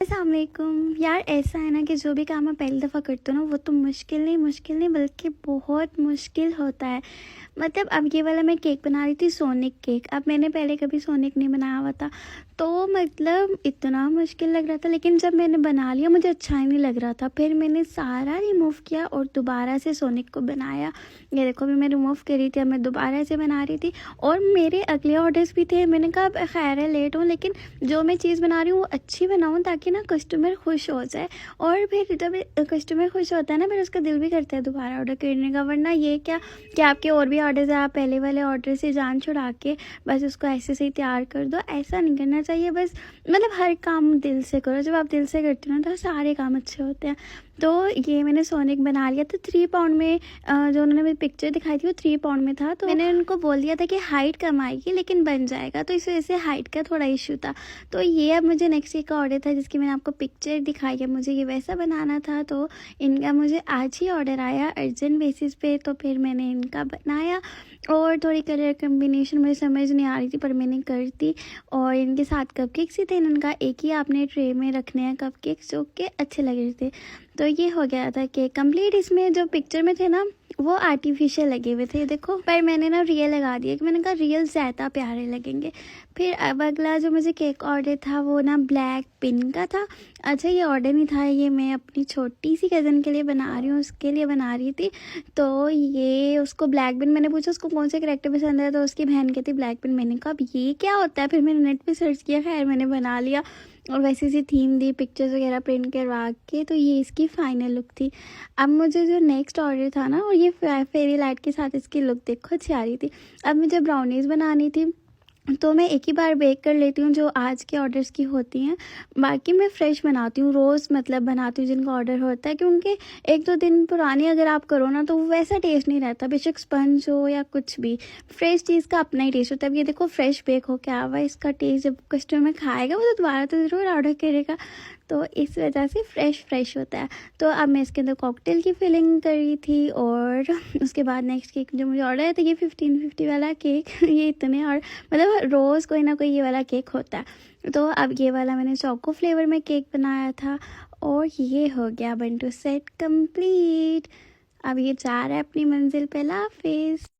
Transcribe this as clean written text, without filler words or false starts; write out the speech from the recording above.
अस्सलाम वालेकुम यार। ऐसा है ना कि जो भी काम मैं पहली दफ़ा करती हूँ ना वो तो मुश्किल नहीं बल्कि बहुत मुश्किल होता है। मतलब अब ये वाला मैं केक बना रही थी, सोनिक केक। अब मैंने पहले कभी सोनिक नहीं बनाया हुआ था, तो मतलब इतना मुश्किल लग रहा था। लेकिन जब मैंने बना लिया मुझे अच्छा ही नहीं लग रहा था। फिर मैंने सारा रिमूव किया और दोबारा से सोनिक को बनाया। ये देखो अभी मैं रिमूव कर रही थी, अब मैं दोबारा से बना रही थी। और मेरे अगले ऑर्डर्स भी थे। मैंने कहा अब खैर है लेट हूँ, लेकिन जो मैं चीज़ बना रही हूँ वो अच्छी बनाऊँ ताकि ना कस्टमर खुश हो जाए। और फिर जब कस्टमर खुश होता है ना फिर उसका दिल भी करता है दोबारा ऑर्डर करने का। वरना ये क्या कि आपके और भी ऑर्डर्स है, आप पहले वाले ऑर्डर से जान छुड़ा के बस उसको ऐसे से ही तैयार कर दो। ऐसा नहीं करना चाहिए। बस मतलब हर काम दिल से करो। जब आप दिल से करते हो ना तो सारे काम अच्छे होते हैं। तो ये मैंने सोनिक बना लिया था 3 पाउंड में। जो उन्होंने मेरी पिक्चर दिखाई थी वो 3 पाउंड में था। तो मैंने उनको बोल दिया था कि हाइट कम आएगी लेकिन बन जाएगा, तो इस वजह से हाइट का थोड़ा इशू था। तो ये अब मुझे नेक्स्ट वीक का ऑर्डर था जिसकी मैंने आपको पिक्चर दिखाई है। मुझे ये वैसा बनाना था, तो इनका मुझे आज ही ऑर्डर आया अर्जेंट बेसिस पे। तो फिर मैंने इनका बनाया और थोड़ी कलर कम्बिनेशन मुझे समझ नहीं आ रही थी पर मैंने कर दी। और इनके साथ कपकेक्स ही थे। इनका एक ही आपने ट्रे में रखने हैं कपकेक्स जो कि अच्छे लग रहे थे। तो ये हो गया था केक कंप्लीट। इसमें जो पिक्चर में थे ना वो आर्टिफिशियल लगे हुए थे देखो, पर मैंने ना रियल लगा दिया कि मैंने कहा रियल ज़्यादा प्यारे लगेंगे। फिर अब अगला जो मुझे केक ऑर्डर था वो ना ब्लैक पिन का था। अच्छा ये ऑर्डर नहीं था, ये मैं अपनी छोटी सी कज़न के लिए बना रही हूँ, उसके लिए बना रही थी। तो ये उसको ब्लैक पिन, मैंने पूछा उसको कौन से करेक्टर पसंद है तो उसकी बहन कहती ब्लैक पिन। मैंने कहा अब ये क्या होता है, फिर मैंने नेट पे सर्च किया, खैर मैंने बना लिया। और वैसे सी थीम दी, पिक्चर्स वगैरह प्रिंट करवा के। तो ये इसकी फाइनल लुक थी। अब मुझे जो नेक्स्ट ऑर्डर था ना और ये फेरी लाइट के साथ इसकी लुक देखो अच्छी आ रही थी। अब मुझे ब्राउनीज़ बनानी थी तो मैं एक ही बार बेक कर लेती हूँ जो आज के ऑर्डर्स की होती हैं। बाकी मैं फ़्रेश बनाती हूँ, रोज़ मतलब बनाती हूँ जिनका ऑर्डर होता है, क्योंकि 1-2 दिन पुरानी अगर आप करो ना तो वो वैसा टेस्ट नहीं रहता। बेशक स्पंज हो या कुछ भी, फ्रेश चीज़ का अपना ही टेस्ट होता है। अब ये देखो फ्रेश बेक हो के आया हुआ है, इसका टेस्ट जब कस्टमर खाएगा वो तो दोबारा तो ज़रूर ऑर्डर करेगा। तो इस वजह से फ्रेश होता है। तो अब मैं इसके अंदर कॉकटेल की फिलिंग कर रही थी। और उसके बाद नेक्स्ट केक जो मुझे ऑर्डर है तो ये 1550 वाला केक ये इतने, और मतलब रोज़ कोई ना कोई ये वाला केक होता है। तो अब ये वाला मैंने चोको फ्लेवर में केक बनाया था और ये हो गया बंटू सेट कंप्लीट। अब ये जा रहा है अपनी मंजिल पे। अल्लाह हाफिज़।